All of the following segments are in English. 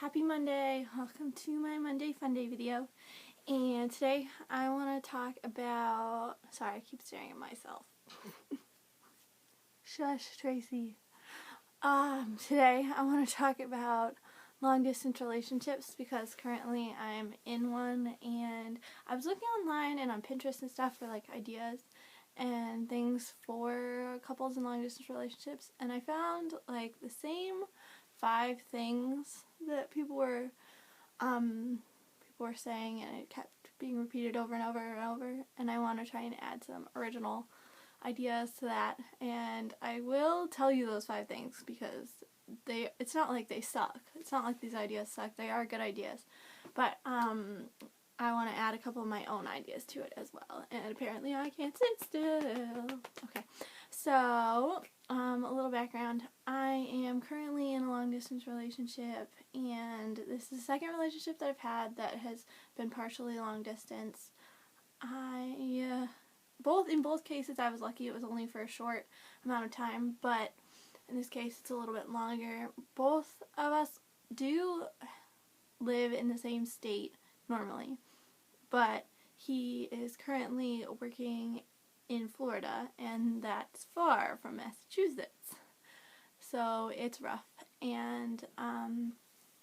Happy Monday. Welcome to my Monday Funday video. And today I want to talk about, sorry, I keep staring at myself. Shush, Tracy. Today I want to talk about long distance relationships because currently I'm in one, and I was looking online and on Pinterest and stuff for like ideas and things for couples in long distance relationships, and I found like the same 5 things that people were saying, and it kept being repeated over and over and over, and I want to try and add some original ideas to that. And I will tell you those 5 things because it's not like they suck. It's not like these ideas suck. They are good ideas, but I want to add a couple of my own ideas to it as well, and apparently I can't sit still. Okay, so a little background. I am currently in a long-distance relationship, and this is the second relationship that I've had that has been partially long-distance. In both cases I was lucky. It was only for a short amount of time, but in this case it's a little bit longer. Both of us do live in the same state normally, but he is currently working in Florida, and that's far from Massachusetts, so it's rough. And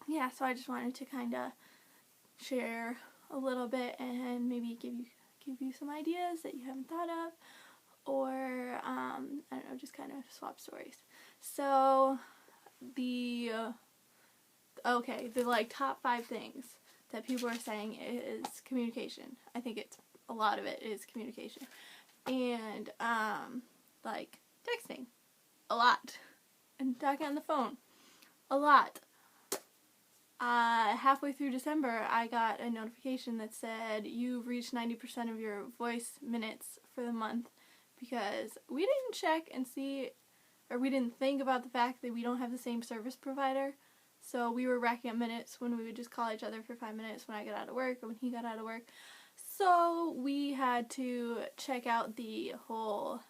yeah, so I just wanted to kind of share a little bit and maybe give you some ideas that you haven't thought of, or I don't know, just kind of swap stories. So the like top 5 things that people are saying is communication. I think a lot of it is communication. And like texting a lot, and talking on the phone a lot. Halfway through December I got a notification that said you've reached 90% of your voice minutes for the month, because we didn't check and see, or we didn't think about the fact that we don't have the same service provider. So we were racking up minutes when we would just call each other for 5 minutes when I got out of work or when he got out of work. So we had to check out the whole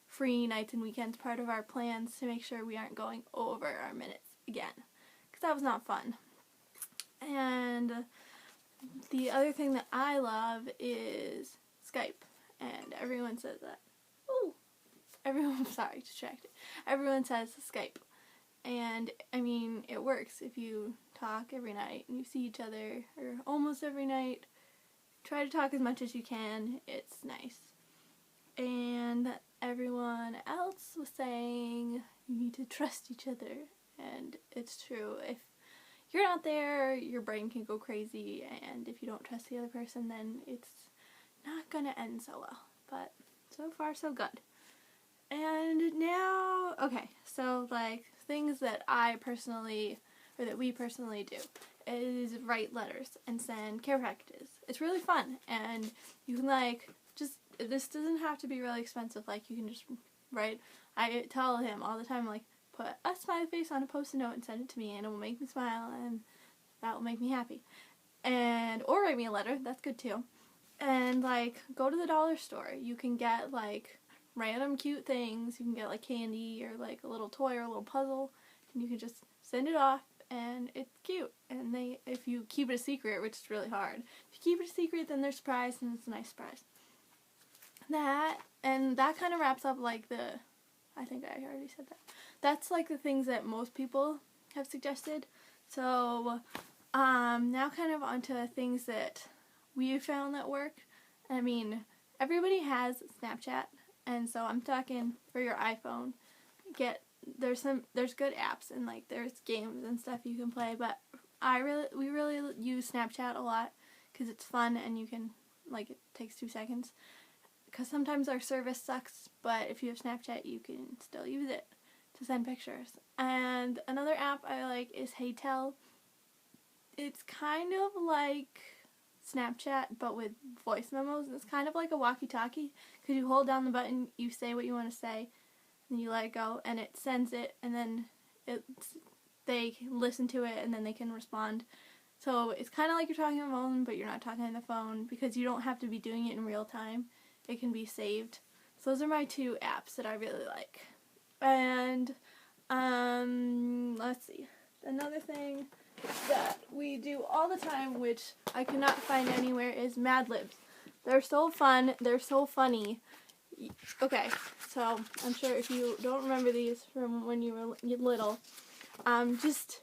free nights and weekends part of our plans to make sure we aren't going over our minutes again, because that was not fun. And the other thing that I love is Skype, and everyone says that. Sorry, distracted. Everyone says Skype. And I mean, it works if you talk every night and you see each other, or almost every night. Try to talk as much as you can. It's nice. And everyone else was saying you need to trust each other, and it's true. If you're not there, your brain can go crazy, and if you don't trust the other person, then it's not gonna end so well. But so far so good. And now, okay, so like things that we personally do is write letters and send care packages. It's really fun, and you can this doesn't have to be really expensive. Like, you can just write. I tell him all the time, like, put a smiley face on a post-it note and send it to me, and it will make me smile, and that will make me happy. Or write me a letter. That's good too. And like, go to the dollar store. You can get like random cute things. You can get like candy or like a little toy or a little puzzle, and you can just send it off, and it's cute. And if you keep it a secret, which is really hard, if you keep it a secret, then they're surprised, and it's a nice surprise. That kind of wraps up like I think I already said that. That's like the things that most people have suggested. So now kind of onto things that we have found that work. I mean, everybody has Snapchat, and so I'm talking for your iPhone. There's good apps, and like there's games and stuff you can play, but we really use Snapchat a lot because it's fun, and you can, like, it takes 2 seconds. Because sometimes our service sucks, but if you have Snapchat, you can still use it to send pictures. And another app I like is HeyTell. It's kind of like Snapchat, but with voice memos. It's kind of like a walkie-talkie, because you hold down the button, you say what you want to say, and you let it go, and it sends it, and then they listen to it, and then they can respond. So it's kind of like you're talking on the phone, but you're not talking on the phone, because you don't have to be doing it in real time. It can be saved. So those are my 2 apps that I really like. And let's see. Another thing that we do all the time, which I cannot find anywhere, is Mad Libs. They're so fun. They're so funny. Okay, so I'm sure if you don't remember these from when you were little, just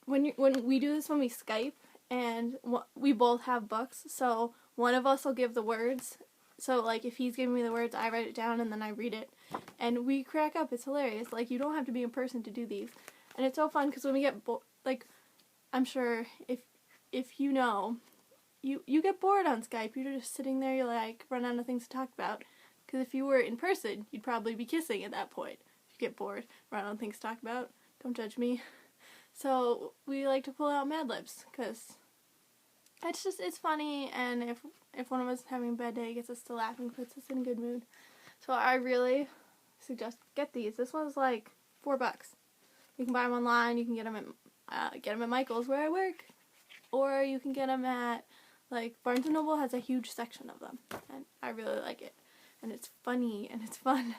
when we do this when we Skype, and we both have books, so one of us will give the words. So like if he's giving me the words, I write it down and then I read it, and we crack up. It's hilarious. Like you don't have to be in person to do these, and it's so fun because when we get like, I'm sure if you know, you get bored on Skype. You're just sitting there. You're like run out of things to talk about. Because if you were in person, you'd probably be kissing at that point. If you get bored, run out of things to talk about. Don't judge me. So we like to pull out Mad Libs because it's funny, and if one of us is having a bad day, it gets us to laughing, puts us in a good mood. So I really suggest get these. This one's like $4. You can buy them online. You can get them at Michael's where I work, or you can get them at like Barnes & Noble has a huge section of them, and I really like it. And it's funny and it's fun.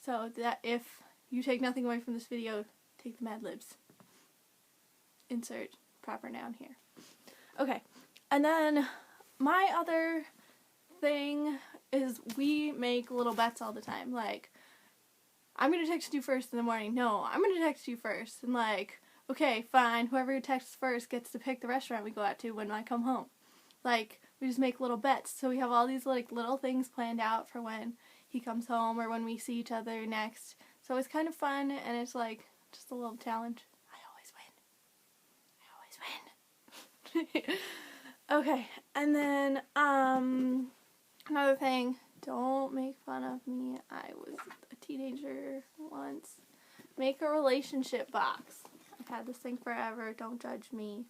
So that if you take nothing away from this video, take the Mad Libs. Insert proper noun here. Okay, and then my other thing is we make little bets all the time. Like, I'm going to text you first in the morning. No, I'm going to text you first. And like, okay, fine, whoever texts first gets to pick the restaurant we go out to when I come home. Like, we just make little bets. So we have all these like little things planned out for when he comes home or when we see each other next. So it's kind of fun, and it's like just a little challenge. I always win. Okay, and then another thing, don't make fun of me. I was a teenager once. Make a relationship box. I've had this thing forever. Don't judge me.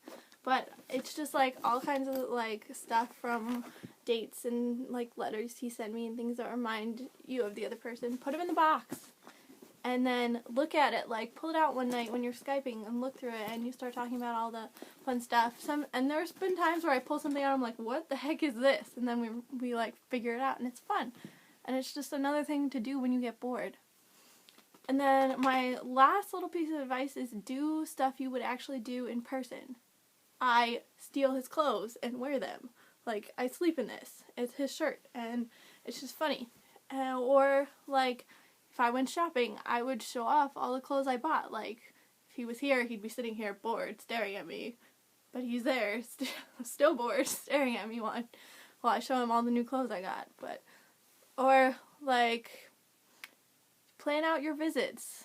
But it's just like all kinds of like stuff from dates and like letters he sent me and things that remind you of the other person. Put them in the box. And then look at it, like pull it out one night when you're Skyping and look through it, and you start talking about all the fun stuff. And there's been times where I pull something out, I'm like, what the heck is this? And then we like figure it out, and it's fun. And it's just another thing to do when you get bored. And then my last little piece of advice is do stuff you would actually do in person. I steal his clothes and wear them. Like, I sleep in this. It's his shirt, and it's just funny. Or, like, if I went shopping, I would show off all the clothes I bought. Like, if he was here, he'd be sitting here bored, staring at me. But he's there, still bored, staring at me while I show him all the new clothes I got. Or, like, plan out your visits.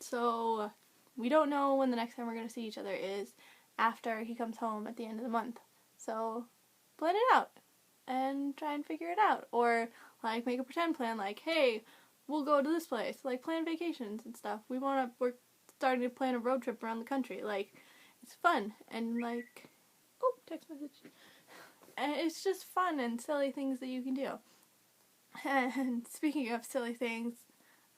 So, we don't know when the next time we're going to see each other is after he comes home at the end of the month. So, plan it out and try and figure it out. Or, like, make a pretend plan, like, hey, we'll go to this place. Like, plan vacations and stuff. We're starting to plan a road trip around the country. Like, it's fun. And, like, oh, text message. And it's just fun and silly things that you can do. And speaking of silly things,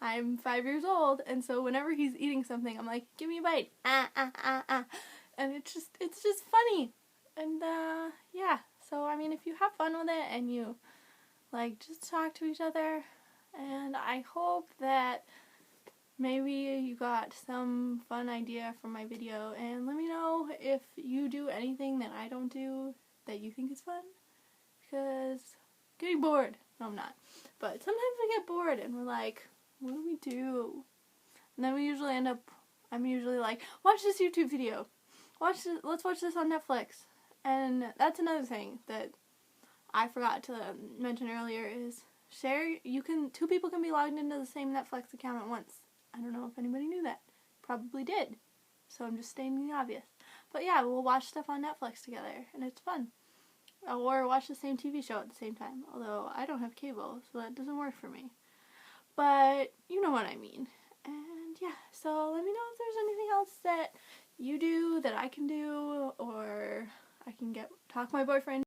I'm 5 years old, and so whenever he's eating something, I'm like, give me a bite. And it's just funny. And, yeah. So, I mean, if you have fun with it and you, like, just talk to each other, and I hope that maybe you got some fun idea from my video, and let me know if you do anything that I don't do that you think is fun, because I'm getting bored. No, I'm not. But sometimes we get bored, and we're like, what do we do? And then we usually I'm usually like, watch this YouTube video. Let's watch this on Netflix. And that's another thing that I forgot to mention earlier is two people can be logged into the same Netflix account at once. I don't know if anybody knew that. Probably did. So I'm just stating the obvious. But yeah, we'll watch stuff on Netflix together, and it's fun. Or watch the same TV show at the same time. Although I don't have cable, so that doesn't work for me. But you know what I mean. And yeah, so let me know if there's anything else that you do that I can do, or I can talk my boyfriend